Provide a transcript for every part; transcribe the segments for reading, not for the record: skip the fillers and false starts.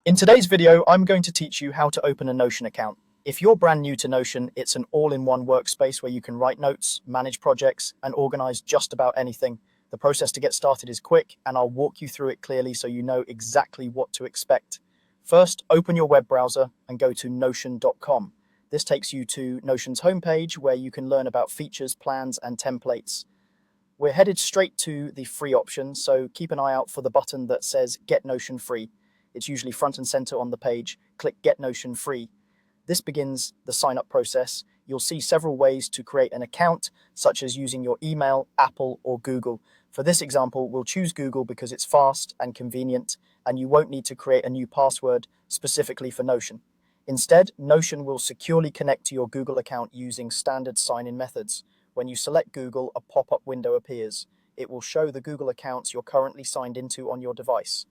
In today's video, I'm going to teach you how to open a Notion account. If you're brand new to Notion, it's an all-in-one workspace where you can write notes, manage projects, and organize just about anything. The process to get started is quick, and I'll walk you through it clearly so you know exactly what to expect. First, open your web browser and go to notion.com. This takes you to Notion's homepage where you can learn about features, plans, and templates. We're headed straight to the free option, so keep an eye out for the button that says Get Notion Free. It's usually front and center on the page. Click Get Notion Free. This begins the sign-up process. You'll see several ways to create an account, such as using your email, Apple, or Google. For this example, we'll choose Google because it's fast and convenient, and you won't need to create a new password specifically for Notion. Instead, Notion will securely connect to your Google account using standard sign-in methods. When you select Google, a pop-up window appears. It will show the Google accounts you're currently signed into on your device.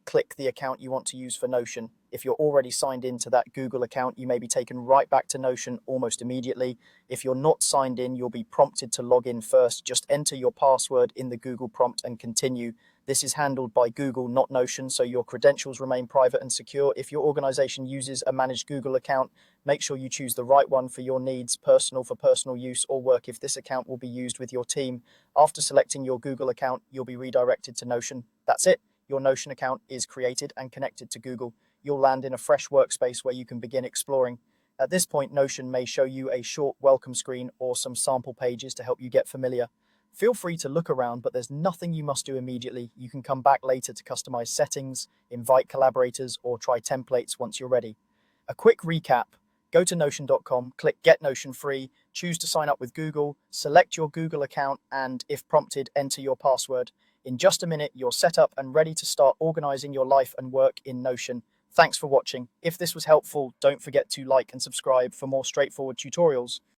Click the account you want to use for Notion. If you're already signed into that Google account, you may be taken right back to Notion almost immediately. If you're not signed in, you'll be prompted to log in first. Just enter your password in the Google prompt and continue. This is handled by Google, not Notion, so your credentials remain private and secure. If your organization uses a managed Google account, make sure you choose the right one for your needs, personal for personal use, or work if this account will be used with your team. After selecting your Google account, you'll be redirected to Notion. That's it. Your Notion account is created and connected to Google. You'll land in a fresh workspace where you can begin exploring. At this point, Notion may show you a short welcome screen or some sample pages to help you get familiar. Feel free to look around, but there's nothing you must do immediately. You can come back later to customize settings, invite collaborators, or try templates once you're ready. A quick recap. Go to notion.com, click Get Notion Free, choose to sign up with Google, select your Google account, and if prompted, enter your password. In just a minute, you're set up and ready to start organizing your life and work in Notion. Thanks for watching. If this was helpful, don't forget to like and subscribe for more straightforward tutorials.